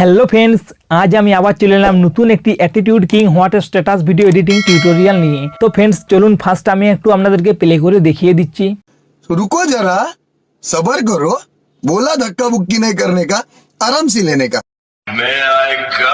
Hello friends, আজ আমি আবার চলে এলাম নতুন একটি attitude king what status video editing tutorial নিয়ে। তো ফ্রেন্ডস চলুন ফার্স্ট আমি একটু আপনাদেরকে প্লে করে দেখিয়ে দিচ্ছি। रुको जरा सबर करो, बोला धक्का बुक्की नहीं करने का, आराम से लेने का। मैं आएगा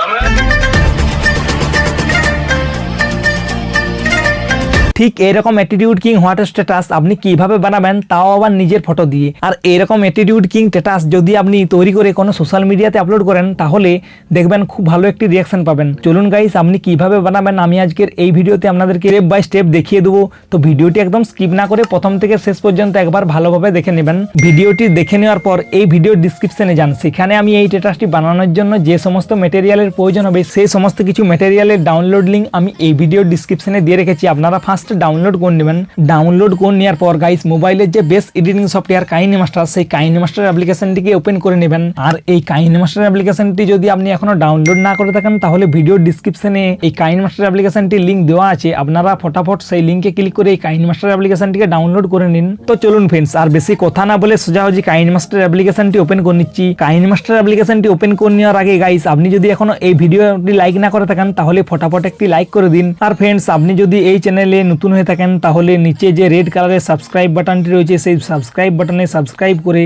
ঠিক এরকম অ্যাটিটিউড কিং হোয়াট স্ট্যাটাস আপনি কিভাবে বানাবেন, তাও আবার নিজের ফটো দিয়ে। আর এরকম অ্যাটিটিউড কিং স্ট্যাটাস যদি আপনি তৈরি করে কোনো সোশ্যাল মিডিয়াতে আপলোড করেন, তাহলে দেখবেন খুব ভালো একটি রিয়াকশন পাবেন। চলুন গাইস, আপনি কিভাবে বানাবেন আমি আজকের এই ভিডিওতে আপনাদেরকে স্টেপ বাই স্টেপ দেখিয়ে দেবো। তো ভিডিওটি একদম স্কিপ না করে প্রথম থেকে শেষ পর্যন্ত একবার ভালোভাবে দেখে নেবেন। ভিডিওটি দেখে নেওয়ার পর এই ভিডিওর ডিসক্রিপশনে যান, সেখানে আমি এই স্ট্যাটাসটি বানানোর জন্য যে সমস্ত ম্যাটেরিয়ালের প্রয়োজন হবে সেই সমস্ত কিছু ম্যাটেরিয়ালের ডাউনলোড লিঙ্ক আমি এই ভিডিওর ডিসক্রিপশনে দিয়ে রেখেছি। আপনারা ফার্স্ট ডাউনলোড করে নেবেন। ডাউনলোড করে নেওয়ার পর গাইস মোবাইলের যে বেস্ট এডিটিং সফটওয়্যার কাইনেমাস্টার, সেই কাইনেমাস্টার অ্যাপ্লিকেশনটিকে ওপেন করে নেবেন। আর এই কাইনেমাস্টার অ্যাপ্লিকেশনটি যদি আপনি এখনো ডাউনলোড না করে থাকেন, তাহলে ভিডিওর ডিসক্রিপশনে এই কাইনেমাস্টার অ্যাপ্লিকেশনটির লিঙ্ক দেওয়া আছে। আপনারা ফটাফট সেই লিঙ্কে ক্লিক করে এই কাইনেমাস্টার অ্যাপ্লিকেশনটিকে ডাউনলোড করে নিন। তো চলুন ফ্রেন্ডস, আর বেশি কথা না বলে সোজাসুজি কাইনেমাস্টার অ্যাপ্লিকেশনটি ওপেন করে নিচ্ছি। কাইনেমাস্টার অ্যাপ্লিকেশনটি ওপেন করে নেওয়ার আগে গাইস, আপনি যদি এখনো এই ভিডিওটি লাইক না করে থাকেন, তাহলে ফটাফট একটি লাইক করে দিন। আর ফ্রেন্ডস, আপনি যদি এই চ্যানেলে নতুন হয়ে থাকেন, তাহলে নিচে যে রেড কালারের সাবস্ক্রাইব বাটনটি রয়েছে, সেই সাবস্ক্রাইব বাটনে সাবস্ক্রাইব করে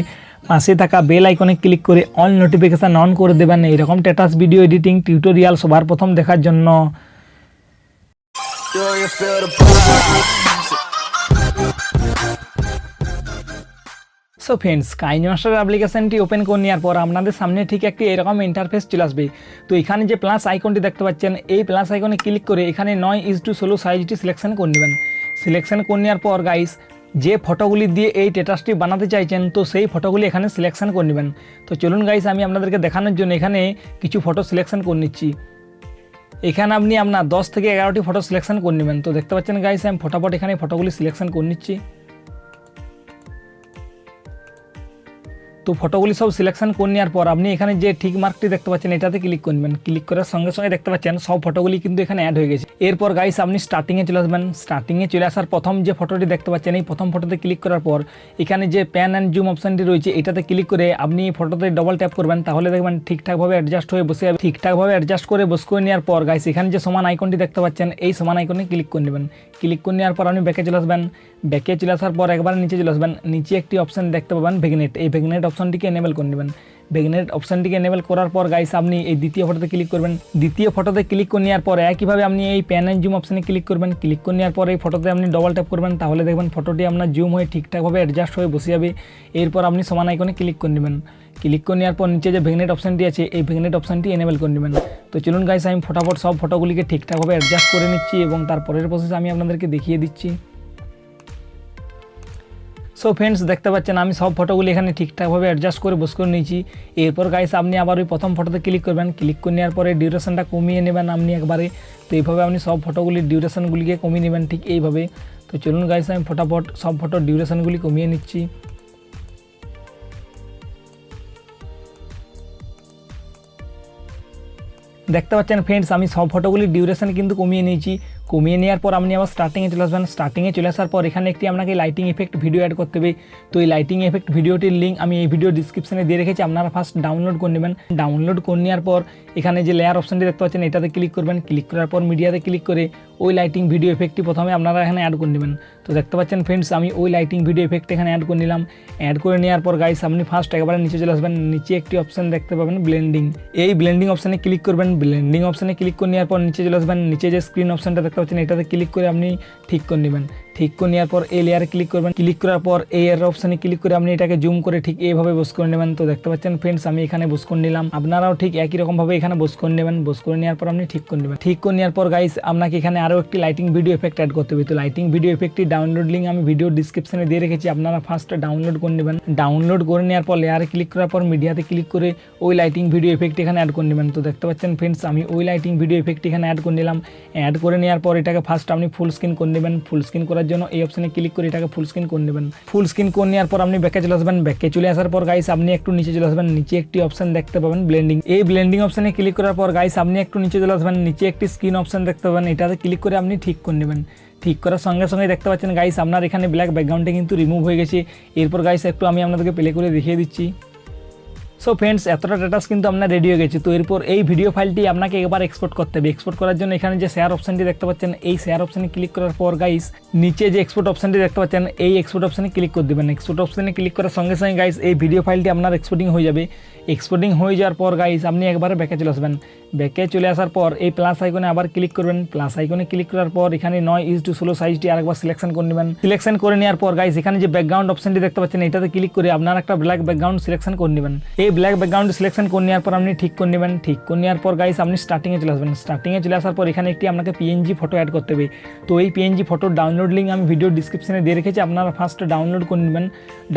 পাশে থাকা বেল আইকনে ক্লিক করে অল নোটিফিকেশন অন করে দেবেন এইরকম স্ট্যাটাস ভিডিও এডিটিং টিউটোরিয়াল সবার প্রথম দেখার জন্য। সো ফ্রেন্ডস, কাইনেমাস্টার অ্যাপ্লিকেশনটি ওপেন করে নেওয়ার পর আপনাদের সামনে ঠিক একটি এরকম ইন্টারফেস চলে আসবে। তো এখানে যে প্লাস আইকনটি দেখতে পাচ্ছেন, এই প্লাস আইকনে ক্লিক করে এখানে 9:16 সাইজটি সিলেকশন করে নেবেন। সিলেকশন করে নেওয়ার পর গাইস, যে ফটোগুলি দিয়ে এই স্ট্যাটাসটি বানাতে চাইছেন, তো সেই ফটোগুলি এখানে সিলেকশন করে নেবেন। তো চলুন গাইস, আমি আপনাদেরকে দেখানোর জন্য এখানে কিছু ফটো সিলেকশন করে নিচ্ছি। এখানে আপনি আপনার 10 থেকে 11টি ফটো সিলেকশন করে নেবেন। তো দেখতে পাচ্ছেন গাইস, আমি ফটাফট এখানে ফটোগুলি সিলেকশন করে নিচ্ছি। তো ফটোগুলি সব সিলেকশন করে নেওয়ার পর আপনি এখানে যে ঠিক মার্কটি দেখতে পাচ্ছেন, এটাতে ক্লিক করবেন। ক্লিক করার সঙ্গে সঙ্গে দেখতে পাচ্ছেন সব ফটোগুলি কিন্তু এখানে অ্যাড হয়ে গেছে। এরপর গাইস, আপনি স্টার্টিংয়ে চলে আসবেন। স্টার্টিংয়ে চলে আসার প্রথম যে ফটোটি দেখতে পাচ্ছেন, এই প্রথম ফটোতে ক্লিক করার পর এখানে যে প্যান অ্যান্ড জুম অপশানটি রয়েছে, এটাতে ক্লিক করে আপনি ফটোতে ডবল ট্যাপ করবেন। তাহলে দেখবেন ঠিকঠাকভাবে অ্যাডজাস্ট হয়ে বসে যাবে। ঠিকঠাকভাবে অ্যাডজাস্ট করে বসে করে নেওয়ার পর গাইস, এখানে যে সমান আইকনটি দেখতে পাচ্ছেন, এই সমান আইকনে ক্লিক করে নেবেন। ক্লিক করে নেওয়ার পর আপনি ব্যাকে চলে আসবেন। ব্যাকে চলে আসার পর একবার নিচে চলে আসবেন। নিচে একটি অপশান দেখতে পাবেন ভেগনেট, এই ভেগনেট অপশানটিকে এনেবল করে নেবেন। ভেগনেট অপশানটিকে এনেবল করার পর গাইস, আপনি এই দ্বিতীয় ফটোতে ক্লিক করবেন। দ্বিতীয় ফটোতে ক্লিক করে নেওয়ার পর একইভাবে আপনি এই প্যান অ্যান্ড জুম অপশানে ক্লিক করবেন। ক্লিক করে নেওয়ার পর এই ফটোতে আপনি ডবল ট্যাপ করবেন। তাহলে দেখবেন ফটোটি আপনার জুম হয়ে ঠিকঠাকভাবে অ্যাডজাস্ট হয়ে বসে যাবে। এরপর আপনি সমান আইকনে ক্লিক করে নেবেন। ক্লিক করে নেওয়ার পর নিচে যে ভেগনেট অপশানটি আছে, এই ভেগনেট অপশানটি এনেবল করে নেবেন। তো চলুন গাইস, আমি ফটাফট সব ফটোগুলিকে ঠিকঠাকভাবে অ্যাডজাস্ট করে নিচ্ছি এবং তারপরের প্রসেস আমি আপনাদেরকে দেখিয়ে দিচ্ছি। সো ফ্রেন্ডস, দেখতে পাচ্ছেন আমি সব ফটোগুলি এখানে ঠিকঠাকভাবে অ্যাডজাস্ট করে বস করে নিয়েছি। এরপর গাইস, আপনি আবার ওই প্রথম ফটোতে ক্লিক করবেন। ক্লিক করে নেওয়ার পরে ডিউরেশনটা কমিয়ে নেবেন আপনি একবারে। তো এইভাবে আপনি সব ফটোগুলির ডিউরেশনগুলিকে কমিয়ে নেবেন ঠিক এইভাবে। তো চলুন গাইস, আমি ফটাফট সব ফটোর ডিউরেশনগুলি কমিয়ে নিচ্ছি। দেখতে পাচ্ছেন ফ্রেন্ডস, আমি সব ফটোগুলির ডিউরেশন কিন্তু কমিয়ে নিয়েছি। কমিয়ে নেওয়ার পর আপনি আবার স্টার্টিংয়ে চলে আসবেন। স্টার্টিংয়ে চলে আসার পর এখানে একটি আপনাকে লাইটিং এফেক্ট ভিডিও অ্যাড করতে হবে। তো এই লাইটিং এফেক্ট ভিডিওটির লিঙ্ক আমি এই ভিডিও ডিসক্রিপশনে দিয়ে রেখেছি। আপনারা ফার্স্ট ডাউনলোড করে নেবেন। ডাউনলোড করে নেওয়ার পর এখানে যে লেয়ার অপশানটি দেখতে পাচ্ছেন, এটাতে ক্লিক করবেন। ক্লিক করার পর মিডিয়াতে ক্লিক করে ওই লাইটিং ভিডিও এফেক্টটি প্রথমে আপনারা এখানে অ্যাড করে নেবেন। তো দেখতে পাচ্ছেন ফ্রেন্ডস, আমি ওই লাইটিং ভিডিও এফেক্ট এখানে অ্যাড করে নিলাম। অ্যাড করে নেওয়ার পর গাইস, আপনি ফার্স্ট একবারে নিচে চলে আসবেন। নিচে একটি অপশান দেখতে পাবেন ব্লেন্ডিং, এই ব্লেন্ডিং অপশানে ক্লিক করবেন। ব্লেন্ডিং অপশানে ক্লিক করে নেওয়ার পর নিচে চলে আসবেন। নিচে যে স্ক্রিন অপশানটা দেখতে পাচ্ছেন, এটাতে ক্লিক করে আপনি ঠিক করে নেবেন। ঠিক করে নেওয়ার পর এই লেয়ারে ক্লিক করবেন। ক্লিক করার পর এই এর অপশানে ক্লিক করে আপনি এটাকে জুম করে ঠিক এইভাবে বস করে নেবেন। তো দেখতে পাচ্ছেন ফ্রেন্ডস, আমি এখানে বস করে নিলাম। আপনারাও ঠিক একই রকমভাবে এখানে বস করে নেবেন। বস করে নেওয়ার পর আপনি ঠিক করে নেবেন। ঠিক করে নেওয়ার পর গাইস, আপনাকে এখানে আরও একটি লাইটিং ভিডিও এফেক্ট অ্যাড করতে হবে। তো লাইটিং ভিডিও এফেক্টটি ডাউনলোড লিঙ্ক আমি ভিডিও ডিসক্রিপশনে দিয়ে রেখেছি। আপনারা ফার্স্ট ডাউনলোড করে নেবেন। ডাউনলোড করে নেওয়ার পর লেয়ারে ক্লিক করার পর মিডিয়াতে ক্লিক করে ওই লাইটিং ভিডিও এফেক্ট এখানে অ্যাড করে নেবেন। তো দেখতে পাচ্ছেন ফ্রেন্ডস, আমি ওই লাইটিং ভিডিও এফেক্ট এখানে অ্যাড করে নিলাম। অ্যাড করে নেওয়ার পর এটাকে ফার্স্ট আপনি ফুল স্ক্রিন করে নেবেন। ফুল স্ক্রিন করার জন্য এই অপশানে ক্লিক করে এটাকে ফুল স্ক্রিন করে নেবেন। ফুল স্ক্রিন করে নেওয়ার পর আপনি ব্যাকে চলে আসবেন। ব্যাকে চলে আসার পর গাইস, আপনি একটু নিচে চলে আসবেন। নিচে একটি অপশান দেখতে পাবেন ব্লেন্ডিং, এই ব্লেন্ডিং অপশানে ক্লিক করার পর গাইস, আপনি একটু নিচে চলে আসবেন। নিচে একটি স্ক্রিন অপশান দেখতে পাবেন, এটাতে ক্লিক করে আপনি ঠিক করে নেবেন। ঠিক করার সঙ্গে সঙ্গে দেখতে পাচ্ছেন গাইস, আপনার এখানে ব্ল্যাক ব্যাকগ্রাউন্ডে কিন্তু রিমুভ হয়ে গেছে। এরপর গাইস, একটু আমি আপনাদেরকে প্লে করে দেখিয়ে দিচ্ছি। সো ফ্রেন্ডস, এতটা স্ট্যাটাস কিন্তু আপনার রেডি হয়ে গেছে। তো এরপর এই ভিডিও ফাইলটি আপনাকে এবার এক্সপোর্ট করতে হবে। এক্সপোর্ট করার জন্য এখানে যে শেয়ার অপশানটি দেখতে পাচ্ছেন, এই শেয়ার অপশানে ক্লিক করার পর গাইস নিচে যে এক্সপোর্ট অপশানটি দেখতে পাচ্ছেন, এই এক্সপোর্ট অপশানে ক্লিক করে দেবেন। এক্সপোর্ট অপশানে ক্লিক করার সঙ্গে সঙ্গে গাইস এই ভিডিও ফাইলটি আপনার এক্সপোর্টিং হয়ে যাবে। এক্সপোর্টিং হয়ে যাওয়ার পর গাইস আপনি একবারে ব্যাকে চলে আসবেন। ব্যাকে চলে আসার পর এই প্লাস আইকনে আবার ক্লিক করবেন। প্লাস আইকনে ক্লিক করার পর এখানে 9:16 সাইজটি আরেকবার সিলেকশন করে নেবেন। সিলেকশন করে নেওয়ার পর গাইস এখানে যে ব্যাকগ্রাউন্ড অপশানটি দেখতে পাচ্ছেন, এটাতে ক্লিক করে আপনার একটা ব্ল্যাক ব্যাকগ্রাউন্ড সিলেকশন করে নেবেন। এই ব্ল্যাক ব্যাকগ্রাউন্ড সিলেকশন করে নেওয়ার পর আপনি ঠিক করে নেবেন। ঠিক করে নেওয়ার পর গাইস আপনি স্টার্টিংয়ে চলে আসবেন। স্টার্টিংয়ে চলে আসার পর এখানে একটি আপনাকে পিএনজি ফটো অ্যাড করতে হবে। তো এই পিএনজি ফটোর ডাউনলোড লিঙ্ক আমি ভিডিও ডিসক্রিপশনে দিয়ে রেখেছি, আপনারা ফার্স্ট ডাউনলোড করে নেবেন।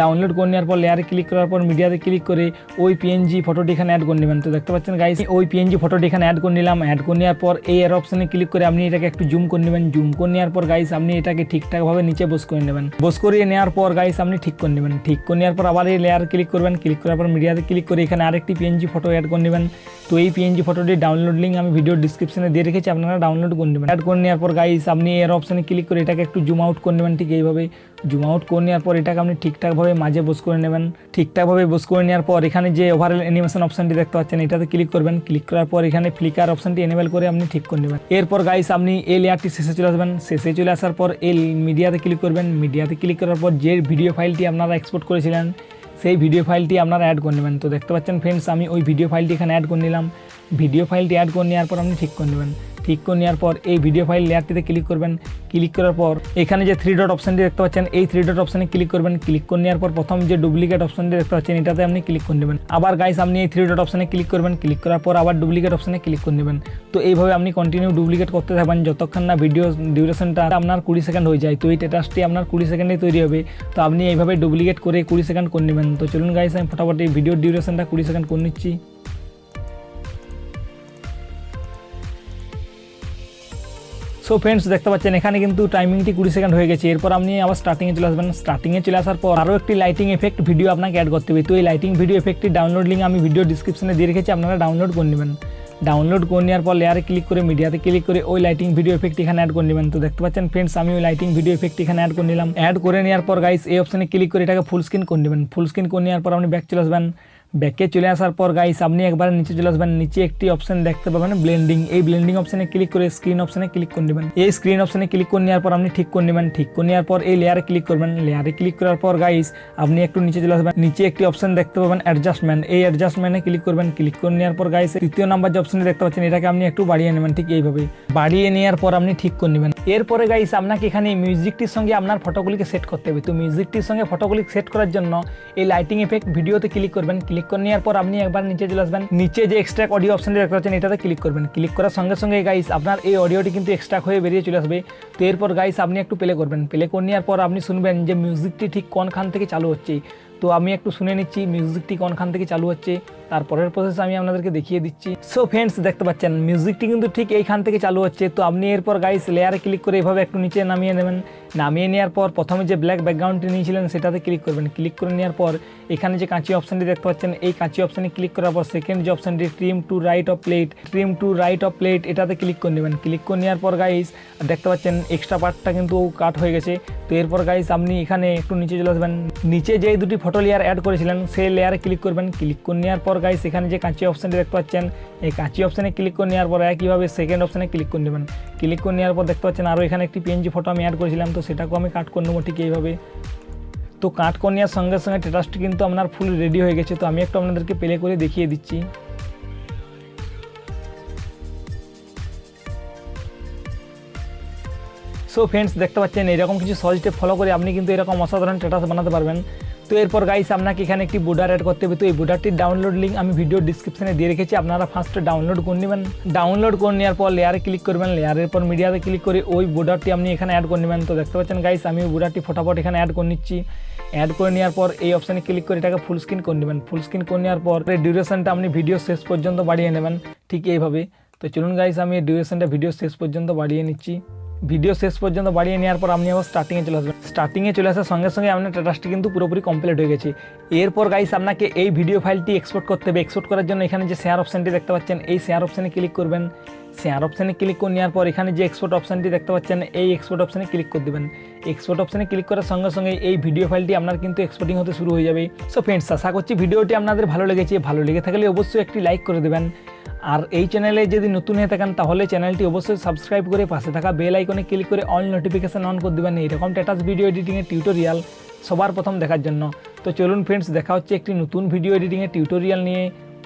ডাউনলোড করে নেওয়ার পর লেয়ারে ক্লিক করার পর মিডিয়াতে ক্লিক করে ওই পিএনজি ফটোটি এখানে অ্যাড করে নেবেন। তো দেখতে পাচ্ছেন গাইস ওই পিএনজি ফটোটি এখানে অ্যাড করে নিলাম। অ্যাড করে নেওয়ার পর এই এর অপশানে ক্লিক করে আপনি এটাকে একটু জুম করে নেবেন। জুম করে নেওয়ার পর গাইস আপনি এটাকে ঠিকঠাকভাবে নিচে বস করে নেবেন। বস করিয়ে নেওয়ার পর গাইস আপনি ঠিক করে নেবেন। ঠিক করে নেওয়ার পর আবার এই লেয়ার ক্লিক করবেন। ক্লিক করার পর মিডিয়াতে ক্লিক করে এখানে আরেকটি পিএনজি ফটো অ্যাড করে নেবেন। তো এই পিএনজি ফটোটির ডাউনলোড লিঙ্ক আমি ভিডিও ডিসক্রিপশনে দিয়ে রেখেছি, আপনারা ডাউনলোড করে নেবেন। অ্যাড করে নেওয়ার পর গাইস আপনি এর অপশানে ক্লিক করে এটাকে একটু জুম আউট করে নেবেন। ঠিক এইভাবে জুম আউট করে নেওয়ার পর এটাকে আপনি ঠিকঠাকভাবে মাঝে বস করে নেবেন। ঠিকঠাকভাবে বস করে নেওয়ার পর এখানে যে ওভারঅল অ্যানিমেশন অপশানটি দেখতে পাচ্ছেন, এটাতে ক্লিক করবেন। ক্লিক করার পর এখানে ফ্লিকার অপশানটি এনেবল করে আপনি ঠিক করে নেবেন। এরপর গাইস আপনি এই লেয়ারটি শেষে চলে আসবেন। শেষে চলে আসার পর এই মিডিয়াতে ক্লিক করবেন। মিডিয়াতে ক্লিক করার পর যে ভিডিও ফাইলটি আপনারা এক্সপোর্ট করেছিলেন, সেই ভিডিও ফাইলটি আপনারা অ্যাড করে নেবেন। তো দেখতে পাচ্ছেন ফ্রেন্ডস, আমি ওই ভিডিও ফাইলটি এখানে অ্যাড করে নিলাম। ভিডিও ফাইলটি অ্যাড করে নেওয়ার পর আপনি ঠিক করে নেবেন। ঠিক করে নেওয়ার পর এই ভিডিও ফাইল লেয়ারটিতে ক্লিক করবেন। ক্লিক করার পর এখানে যে 3 ডট অপশানটি দেখতে পাচ্ছেন, এই 3 ডট অপশানে ক্লিক করবেন। ক্লিক করে নেওয়ার পর প্রথম যে ডুপ্লিকেট অপশানটি দেখতে পাচ্ছেন, এটাতে আপনি ক্লিক করে নেবেন। আবার গাইস আপনি এই 3 ডট অপশানে ক্লিক করবেন। ক্লিক করার পর আবার ডুপ্লিকেট অপশানে ক্লিক করে নেবেন। তো এইভাবে আপনি কন্টিনিউ ডুপ্লিকেট করতে থাকবেন যতক্ষণ না ভিডিও ডিউরেশনটা আপনার 20 সেকেন্ড হয়ে যায়। তো এই স্ট্যাটাসটি আপনার 20 সেকেন্ডে তৈরি হবে। তো আপনি এইভাবে ডুপ্লিকেট করে 20 সেকেন্ড করে নেবেন। তো চলুন গাইস আমি ফটাফট এই ভিডিও ডিউরেশনটা 20 সেকেন্ড করে নিচ্ছি। সো ফ্রেন্ডস, দেখতে পাচ্ছেন এখানে কিন্তু টাইমিংটি 20 সেকেন্ড হয়ে গেছে। এরপর আপনি আবার স্টার্টিংয়ে চলে আসবেন। স্টার্টিংয়ে চলে আসার পর আরও একটি লাইটিং এফেক্ট ভিডিও আপনাকে অ্যাড করতে হবে। তো এই লাইটিং ভিডিও এফেক্টটি ডাউনলোড লিঙ্ক আমি ভিডিও ডিসক্রিপশনে দিয়ে রেখেছি, আপনারা ডাউনলোড করে নেবেন। ডাউনলোড করে নেওয়ার পর লেয়ারে ক্লিক করে মিডিয়াতে ক্লিক করে ওই লাইটিং ভিডিও এফেক্ট এখানে অ্যাড করে নেবেন। তো দেখতে পাচ্ছেন ফ্রেন্ডস, আমি ওই লাইটিং ভিডিও এফেক্ট এখানে অ্যাড করে নিলাম। অ্যাড করে নেওয়ার পর গাইস এই অপশানে ক্লিক করে এটাকে ফুল স্ক্রিন করে নেবেন। ফুল স্ক্রিন করে নেওয়ার পর আপনি ব্যাক চলে আসবেন। ব্যাকে চলে আসার পর গাইস আপনি একবার নিচে চলে আসবেন। নিচে একটি অপশন দেখতে পাবেন ব্লেন্ডিং। এই ব্লেন্ডিং অপশানে ক্লিক করে স্ক্রিন অপশানে ক্লিক করে নেবেন। এই স্ক্রিন অপশানে ক্লিক করে নেওয়ার পর আপনি ঠিক করে নেবেন। ঠিক করে নেওয়ার পর এই লেয়ারে ক্লিক করবেন। লেয়ারে ক্লিক করার পর গাইস আপনি একটু নিচে চলে আসবেন। নিচে একটি অপশন দেখতে পাবেন অ্যাডজাস্টমেন্ট। এই অ্যাডজাস্টমেন্টে ক্লিক করবেন। ক্লিক করে নেওয়ার পর গাইস তৃতীয় নাম্বার যে অপশনটি দেখতে পাচ্ছেন, এটাকে আপনি একটু বাড়িয়ে নেবেন। ঠিক এইভাবে বাড়িয়ে নেওয়ার পর আপনি ঠিক করে নেবেন। এরপরে গাইস আপনাকে এখানে মিউজিকটির সঙ্গে আপনার ফটোগুলিকে সেট করতে হবে। তো মিউজিকটির সঙ্গে ফটোগুলি সেট করার জন্য এই লাইটিং এফেক্ট ভিডিওতে ক্লিক করবেন। ক্লিক করে নেওয়ার পর আপনি একবার নিচে চলে আসবেন। নিচে যে এক্সট্রাক্ট অডিও অপশনটি দেখতে পাচ্ছেন, এটাতে ক্লিক করবেন। ক্লিক করার সঙ্গে সঙ্গে গাইস আপনার এই অডিওটি কিন্তু এক্সট্রাক্ট হয়ে বেরিয়ে চলে আসবে। তো এরপর গাইস আপনি একটু প্লে করবেন। প্লে করে নেওয়ার পর আপনি শুনবেন যে মিউজিকটি ঠিক কোনখান থেকে চালু হচ্ছে। তো আমি একটু শুনে নিচ্ছি মিউজিকটি কোনখান থেকে চালু হচ্ছে। তারপরের প্রসেস আমি আপনাদেরকে দেখিয়ে দিচ্ছি। সো ফ্রেন্ডস, দেখতে পাচ্ছেন মিউজিকটি কিন্তু ঠিক এইখান থেকে চালু হচ্ছে। তো আপনি এরপর গাইস লেয়ারে ক্লিক করে এভাবে একটু নিচে নামিয়ে নেবেন। নামিয়ে নেওয়ার পর প্রথমে যে ব্ল্যাক ব্যাকগ্রাউন্ডটি নিয়েছিলেন সেটাতে ক্লিক করবেন। ক্লিক করে নেওয়ার পর এখানে যে কাঁচি অপশানটি দেখতে পাচ্ছেন, এই কাঁচি অপশানে ক্লিক করার পর সেকেন্ড যে অপশানটি trim to right of plate, এটাতে ক্লিক করে নেবেন। ক্লিক করে নেওয়ার পর গাইস দেখতে পাচ্ছেন এক্সট্রা পার্টটা কিন্তু কাট হয়ে গেছে। তো এরপর গাইস আপনি এখানে একটু নিচে চলে আসবেন। নিচে যে দুটি ফটো লেয়ার অ্যাড করেছিলেন সেই লেয়ারে ক্লিক করবেন। ক্লিক করে নেওয়ার পর গাইস এখানে যে কাঁচি অপশানটি দেখতে পাচ্ছেন, এই কাঁচি অপশানে ক্লিক করে নেওয়ার পর একইভাবে সেকেন্ড অপশানে ক্লিক করে নেবেন। ক্লিক করে নেওয়ার পর দেখতে পাচ্ছেন আরও এখানে একটি পিএনজি ফটো আমি অ্যাড করেছিলাম, তো সেটাকেও আমি কাট করে নেবো ঠিক এইভাবে। তো কাট করে নেওয়ার সঙ্গে সঙ্গে স্ট্যাটাসটি কিন্তু আপনার ফুল রেডি হয়ে গেছে। তো আমি একটু আপনাদেরকে প্লে করে দেখিয়ে দিচ্ছি। সো ফ্রেন্ডস, দেখতে পাচ্ছেন এরকম কিছু সহজ স্টেপ ফলো করে আপনি কিন্তু এরকম অসাধারণ স্ট্যাটাস বানাতে পারবেন। তো এরপর গাইস আপনাকে এখানে একটি বর্ডার অ্যাড করতে হবে। তো এই বর্ডারটির ডাউনলোড লিঙ্ক আমি ভিডিও ডিসক্রিপশনে দিয়ে রেখেছি, আপনারা ফার্স্ট ডাউনলোড করে নেবেন। ডাউনলোড করে নেওয়ার পর লেয়ারে ক্লিক করবেন। লেয়ারের পর মিডিয়াতে ক্লিক করে ওই বর্ডারটি আপনি এখানে অ্যাড করে নেবেন। তো দেখতে পাচ্ছেন গাইস আমি ওই বর্ডারটি ফটাফট এখানে অ্যাড করে নিচ্ছি। অ্যাড করে নেওয়ার পর এই অপশানে ক্লিক করে এটাকে ফুল স্ক্রিন করে নেবেন। ফুল স্ক্রিন করে নেওয়ার পর ডিউরেশনটা আপনি ভিডিও শেষ পর্যন্ত বাড়িয়ে নেবেন ঠিক এইভাবে। তো চলুন গাইস আমি এই ডিউরেশনটা ভিডিও শেষ পর্যন্ত বাড়িয়ে নিচ্ছি। ভিডিও শেষ পর্যন্ত বাড়িয়ে নেওয়ার পর আপনি আবার স্টার্টিংয়ে চলে আসবেন। স্টার্টিংয়ে চলে আসার সঙ্গে সঙ্গে আপনার স্ট্যাটাসটি কিন্তু পুরোপুরি কমপ্লিট হয়ে গেছে। এরপর গাইস আপনাকে এই ভিডিও ফাইলটি এক্সপোর্ট করতে হবে। এক্সপোর্ট করার জন্য এখানে যে শেয়ার অপশানটি দেখতে পাচ্ছেন, এই শেয়ার অপশানে ক্লিক করবেন। শেয়ার অপশানে ক্লিক করে নেওয়ার পর এখানে যে এক্সপোর্ট অপশানটি দেখতে পাচ্ছেন, এই এক্সপোর্ট অপশানে ক্লিক করে দেবেন। এক্সপোর্ট অপশানে ক্লিক করার সঙ্গে সঙ্গে এই ভিডিও ফাইলটি আপনার কিন্তু এক্সপোর্টিং হতে শুরু হয়ে যাবে। সো ফ্রেন্ডস, আশা করছি ভিডিওটি আপনাদের ভালো লেগেছে। ভালো লেগে থাকলে অবশ্যই একটি লাইক করে দেবেন। আর এই চ্যানেলে যদি নতুন হয়ে থাকেন তাহলে চ্যানেলটি অবশ্যই সাবস্ক্রাইব করে পাশে থাকা বেল আইকনে ক্লিক করে অল নোটিফিকেশন অন করে দেবেন এইরকম স্ট্যাটাস ভিডিও এডিটিংয়ের টিউটোরিয়াল সবার প্রথম দেখার জন্য। তো চলুন ফ্রেন্ডস, দেখা হচ্ছে একটি নতুন ভিডিও এডিটিংয়ের টিউটোরিয়াল নিয়ে।